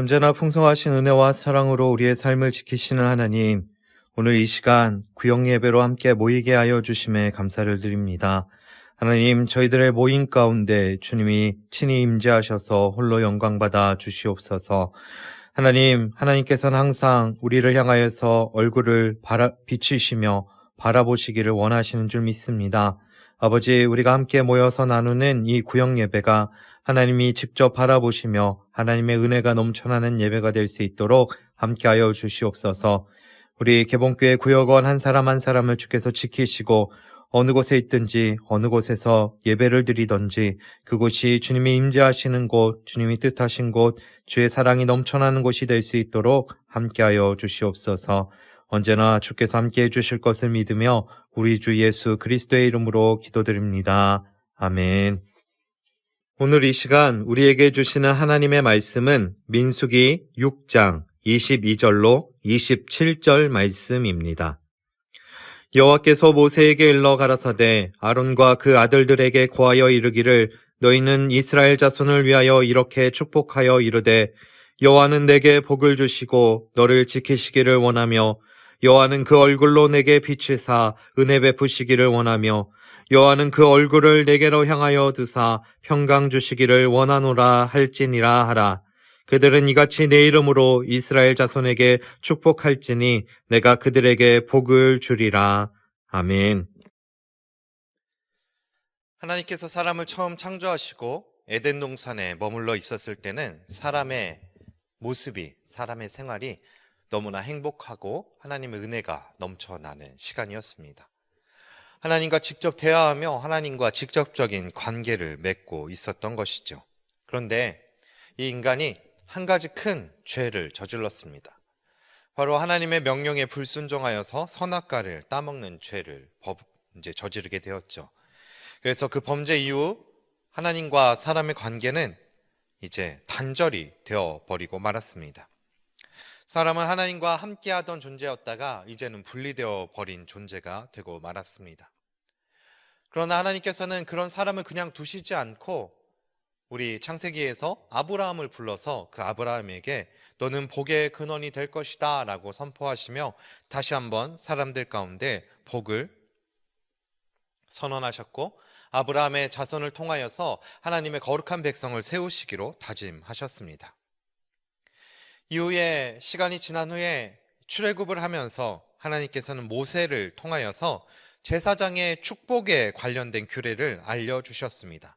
언제나 풍성하신 은혜와 사랑으로 우리의 삶을 지키시는 하나님, 오늘 이 시간 구역 예배로 함께 모이게 하여 주심에 감사를 드립니다. 하나님, 저희들의 모임 가운데 주님이 친히 임재하셔서 홀로 영광받아 주시옵소서. 하나님께서는 항상 우리를 향하여서 얼굴을 비추시며 바라보시기를 원하시는 줄 믿습니다. 아버지, 우리가 함께 모여서 나누는 이 구역 예배가 하나님이 직접 바라보시며 하나님의 은혜가 넘쳐나는 예배가 될 수 있도록 함께하여 주시옵소서. 우리 개봉교회 구역원 한 사람 한 사람을 주께서 지키시고 어느 곳에 있든지 어느 곳에서 예배를 드리든지 그곳이 주님이 임재하시는 곳, 주님이 뜻하신 곳, 주의 사랑이 넘쳐나는 곳이 될 수 있도록 함께하여 주시옵소서. 언제나 주께서 함께해 주실 것을 믿으며 우리 주 예수 그리스도의 이름으로 기도드립니다. 아멘. 오늘 이 시간 우리에게 주시는 하나님의 말씀은 민수기 6장 22절로 27절 말씀입니다. 여호와께서 모세에게 일러 가라사대 아론과 그 아들들에게 고하여 이르기를 너희는 이스라엘 자손을 위하여 이렇게 축복하여 이르되 여호와는 내게 복을 주시고 너를 지키시기를 원하며 여호와는 그 얼굴로 내게 비추사 은혜 베푸시기를 원하며 여호와는 그 얼굴을 내게로 향하여 드사 평강 주시기를 원하노라 할지니라 하라. 그들은 이같이 내 이름으로 이스라엘 자손에게 축복할지니 내가 그들에게 복을 주리라. 아멘. 하나님께서 사람을 처음 창조하시고 에덴 동산에 머물러 있었을 때는 사람의 모습이, 사람의 생활이 너무나 행복하고 하나님의 은혜가 넘쳐나는 시간이었습니다. 하나님과 직접 대화하며 하나님과 직접적인 관계를 맺고 있었던 것이죠. 그런데 이 인간이 한 가지 큰 죄를 저질렀습니다. 바로 하나님의 명령에 불순종하여서 선악과를 따먹는 죄를 저지르게 되었죠. 그래서 그 범죄 이후 하나님과 사람의 관계는 이제 단절이 되어버리고 말았습니다. 사람은 하나님과 함께하던 존재였다가 이제는 분리되어 버린 존재가 되고 말았습니다. 그러나 하나님께서는 그런 사람을 그냥 두시지 않고 우리 창세기에서 아브라함을 불러서 그 아브라함에게 너는 복의 근원이 될 것이다 라고 선포하시며 다시 한번 사람들 가운데 복을 선언하셨고 아브라함의 자손을 통하여서 하나님의 거룩한 백성을 세우시기로 다짐하셨습니다. 이후에 시간이 지난 후에 출애굽을 하면서 하나님께서는 모세를 통하여서 제사장의 축복에 관련된 규례를 알려주셨습니다.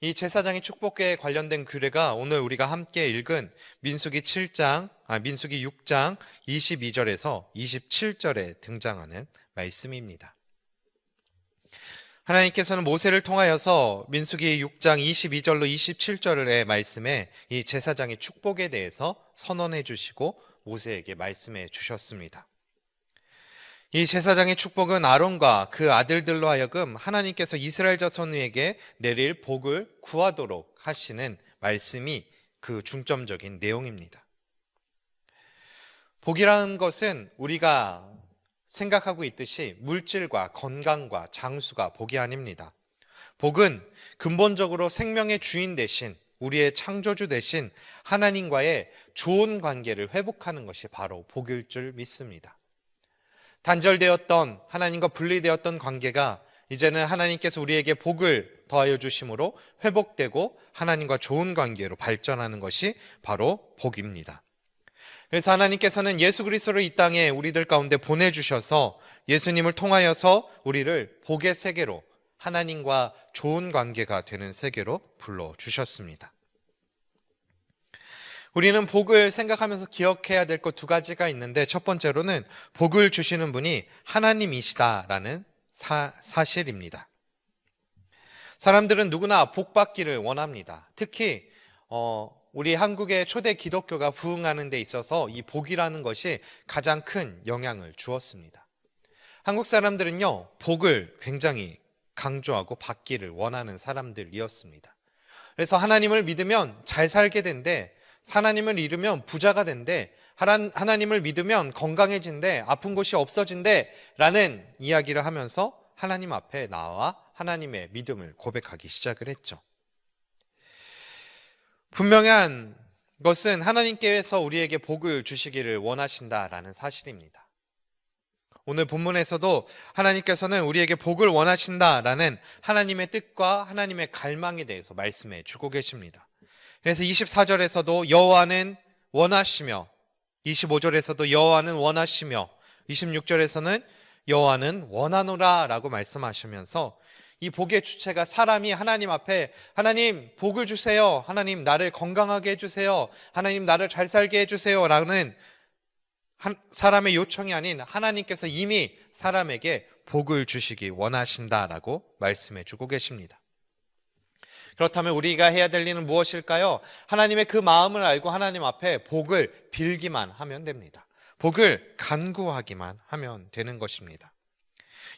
이 제사장의 축복에 관련된 규례가 오늘 우리가 함께 읽은 민수기 6장 22절에서 27절에 등장하는 말씀입니다. 하나님께서는 모세를 통하여서 민수기 6장 22절로 27절의 말씀에 이 제사장의 축복에 대해서 선언해 주시고 모세에게 말씀해 주셨습니다. 이 제사장의 축복은 아론과 그 아들들로 하여금 하나님께서 이스라엘 자손에게 내릴 복을 구하도록 하시는 말씀이 그 중점적인 내용입니다. 복이라는 것은 우리가 생각하고 있듯이 물질과 건강과 장수가 복이 아닙니다. 복은 근본적으로 생명의 주인 대신 우리의 창조주 대신 하나님과의 좋은 관계를 회복하는 것이 바로 복일 줄 믿습니다. 단절되었던 하나님과 분리되었던 관계가 이제는 하나님께서 우리에게 복을 더하여 주심으로 회복되고 하나님과 좋은 관계로 발전하는 것이 바로 복입니다. 그래서 하나님께서는 예수 그리스도를 이 땅에 우리들 가운데 보내주셔서 예수님을 통하여서 우리를 복의 세계로 하나님과 좋은 관계가 되는 세계로 불러주셨습니다. 우리는 복을 생각하면서 기억해야 될 것 두 가지가 있는데 첫 번째로는 복을 주시는 분이 하나님이시다라는 사실입니다. 사람들은 누구나 복 받기를 원합니다. 특히 우리 한국의 초대 기독교가 부흥하는 데 있어서 이 복이라는 것이 가장 큰 영향을 주었습니다. 한국 사람들은요, 복을 굉장히 강조하고 받기를 원하는 사람들이었습니다. 그래서 하나님을 믿으면 잘 살게 된대, 하나님을 잃으면 부자가 된대, 하나님을 믿으면 건강해진대, 아픈 곳이 없어진대 라는 이야기를 하면서 하나님 앞에 나와 하나님의 믿음을 고백하기 시작을 했죠. 분명한 그것은 하나님께서 우리에게 복을 주시기를 원하신다라는 사실입니다. 오늘 본문에서도 하나님께서는 우리에게 복을 원하신다라는 하나님의 뜻과 하나님의 갈망에 대해서 말씀해 주고 계십니다. 그래서 24절에서도 여호와는 원하시며, 25절에서도 여호와는 원하시며, 26절에서는 여호와는 원하노라 라고 말씀하시면서 이 복의 주체가 사람이 하나님 앞에 하나님 복을 주세요, 하나님 나를 건강하게 해주세요, 하나님 나를 잘 살게 해주세요 라는 사람의 요청이 아닌 하나님께서 이미 사람에게 복을 주시기 원하신다라고 말씀해 주고 계십니다. 그렇다면 우리가 해야 될 일은 무엇일까요? 하나님의 그 마음을 알고 하나님 앞에 복을 빌기만 하면 됩니다. 복을 간구하기만 하면 되는 것입니다.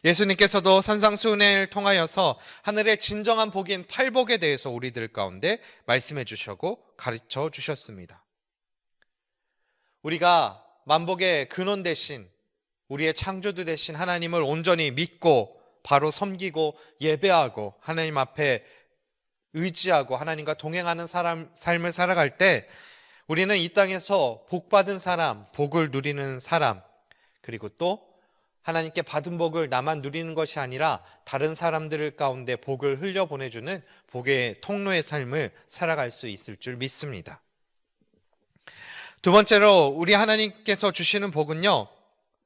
예수님께서도 산상수훈회를 통하여서 하늘의 진정한 복인 팔복에 대해서 우리들 가운데 말씀해 주셨고 가르쳐 주셨습니다. 우리가 만복의 근원 대신, 우리의 창조주 대신 하나님을 온전히 믿고 바로 섬기고 예배하고 하나님 앞에 의지하고 하나님과 동행하는 삶을 살아갈 때 우리는 이 땅에서 복받은 사람, 복을 누리는 사람, 그리고 또 하나님께 받은 복을 나만 누리는 것이 아니라 다른 사람들 가운데 복을 흘려보내주는 복의 통로의 삶을 살아갈 수 있을 줄 믿습니다. 두 번째로 우리 하나님께서 주시는 복은요,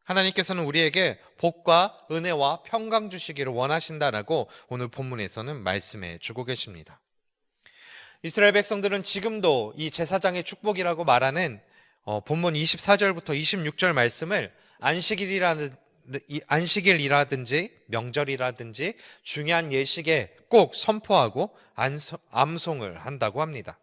하나님께서는 우리에게 복과 은혜와 평강 주시기를 원하신다라고 오늘 본문에서는 말씀해 주고 계십니다. 이스라엘 백성들은 지금도 이 제사장의 축복이라고 말하는 본문 24절부터 26절 말씀을 안식일이라든지 명절이라든지 중요한 예식에 꼭 선포하고 암송을 한다고 합니다.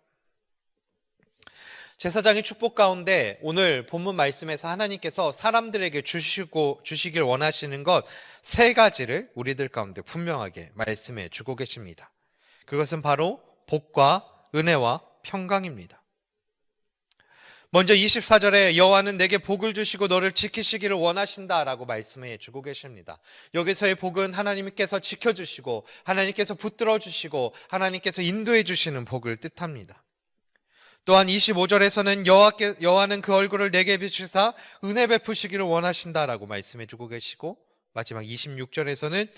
제사장의 축복 가운데 오늘 본문 말씀에서 하나님께서 사람들에게 주시길 원하시는 것 세 가지를 우리들 가운데 분명하게 말씀해 주고 계십니다. 그것은 바로 복과 은혜와 평강입니다. 먼저 24절에 여호와는 내게 복을 주시고 너를 지키시기를 원하신다라고 말씀해 주고 계십니다. 여기서의 복은 하나님께서 지켜주시고 하나님께서 붙들어 주시고 하나님께서 인도해 주시는 복을 뜻합니다. 또한 25절에서는 여호와는 그 얼굴을 내게 비추사 은혜 베푸시기를 원하신다라고 말씀해 주고 계시고, 마지막 26절에서는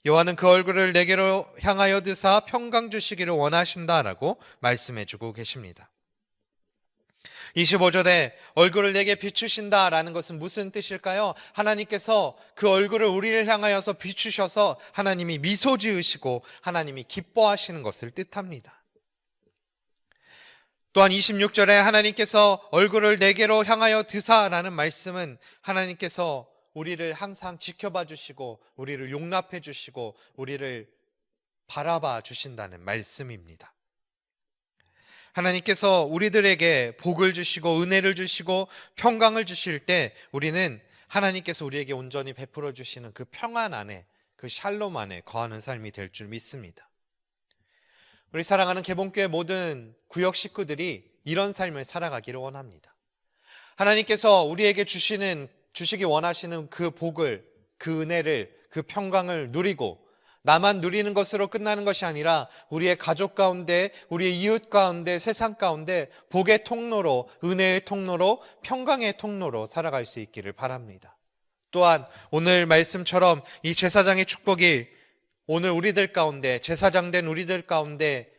여호와는 그 얼굴을 내게로 향하여 드사 평강 주시기를 원하신다라고 말씀해 주고 계십니다. 25절에 얼굴을 내게 비추신다라는 것은 무슨 뜻일까요? 하나님께서 그 얼굴을 우리를 향하여서 비추셔서 하나님이 미소 지으시고 하나님이 기뻐하시는 것을 뜻합니다. 또한 26절에 하나님께서 얼굴을 내게로 향하여 드사라는 말씀은 하나님께서 우리를 항상 지켜봐 주시고 우리를 용납해 주시고 우리를 바라봐 주신다는 말씀입니다. 하나님께서 우리들에게 복을 주시고 은혜를 주시고 평강을 주실 때 우리는 하나님께서 우리에게 온전히 베풀어 주시는 그 평안 안에, 그 샬롬 안에 거하는 삶이 될 줄 믿습니다. 우리 사랑하는 개봉교회 모든 구역 식구들이 이런 삶을 살아가기를 원합니다. 하나님께서 우리에게 주시기 원하시는 그 복을, 그 은혜를, 그 평강을 누리고 나만 누리는 것으로 끝나는 것이 아니라 우리의 가족 가운데, 우리의 이웃 가운데, 세상 가운데 복의 통로로, 은혜의 통로로, 평강의 통로로 살아갈 수 있기를 바랍니다. 또한 오늘 말씀처럼 이 제사장의 축복이 오늘 우리들 가운데, 제사장된 우리들 가운데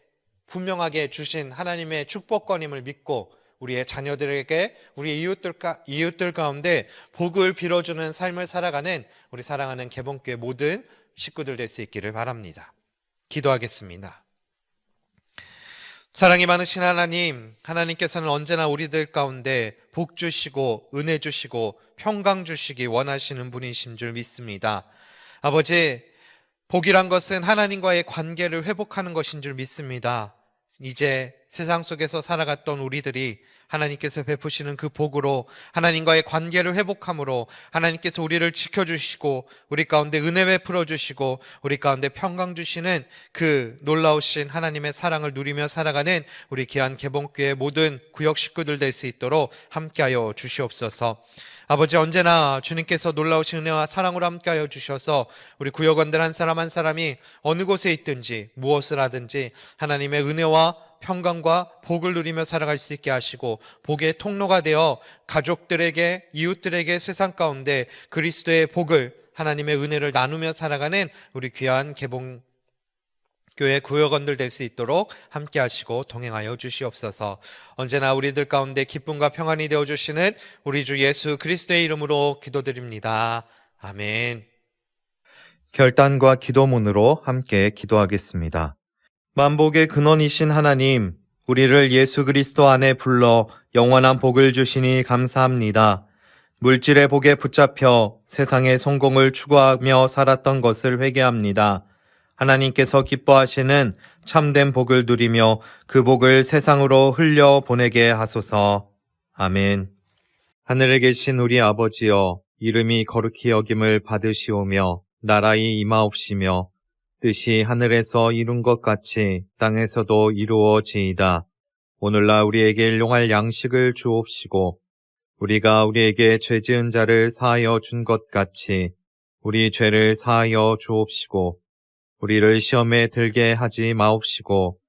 분명하게 주신 하나님의 축복권임을 믿고 우리의 자녀들에게, 우리의 이웃들 가운데 복을 빌어주는 삶을 살아가는 우리 사랑하는 개봉교회 모든 식구들 될 수 있기를 바랍니다. 기도하겠습니다. 사랑이 많으신 하나님, 하나님께서는 언제나 우리들 가운데 복 주시고 은혜 주시고 평강 주시기 원하시는 분이신 줄 믿습니다. 아버지, 복이란 것은 하나님과의 관계를 회복하는 것인 줄 믿습니다. 이제 세상 속에서 살아갔던 우리들이 하나님께서 베푸시는 그 복으로 하나님과의 관계를 회복함으로 하나님께서 우리를 지켜주시고 우리 가운데 은혜 베풀어 주시고 우리 가운데 평강 주시는 그 놀라우신 하나님의 사랑을 누리며 살아가는 우리 귀한 개봉교회 모든 구역 식구들 될 수 있도록 함께하여 주시옵소서. 아버지, 언제나 주님께서 놀라우신 은혜와 사랑으로 함께하여 주셔서 우리 구역원들 한 사람 한 사람이 어느 곳에 있든지 무엇을 하든지 하나님의 은혜와 평강과 복을 누리며 살아갈 수 있게 하시고 복의 통로가 되어 가족들에게, 이웃들에게 세상 가운데 그리스도의 복을, 하나님의 은혜를 나누며 살아가는 우리 귀한 개봉교회 구역원들 될 수 있도록 함께 하시고 동행하여 주시옵소서. 언제나 우리들 가운데 기쁨과 평안이 되어주시는 우리 주 예수 그리스도의 이름으로 기도드립니다. 아멘. 결단과 기도문으로 함께 기도하겠습니다. 만복의 근원이신 하나님, 우리를 예수 그리스도 안에 불러 영원한 복을 주시니 감사합니다. 물질의 복에 붙잡혀 세상의 성공을 추구하며 살았던 것을 회개합니다. 하나님께서 기뻐하시는 참된 복을 누리며 그 복을 세상으로 흘려 보내게 하소서. 아멘. 하늘에 계신 우리 아버지여, 이름이 거룩히 여김을 받으시오며 나라의 임하옵시며 뜻이 하늘에서 이룬 것 같이 땅에서도 이루어지이다. 오늘날 우리에게 일용할 양식을 주옵시고 우리가 우리에게 죄 지은 자를 사하여 준 것 같이 우리 죄를 사하여 주옵시고 우리를 시험에 들게 하지 마옵시고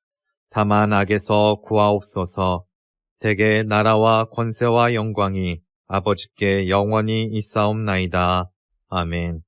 다만 악에서 구하옵소서. 대개 나라와 권세와 영광이 아버지께 영원히 있사옵나이다. 아멘.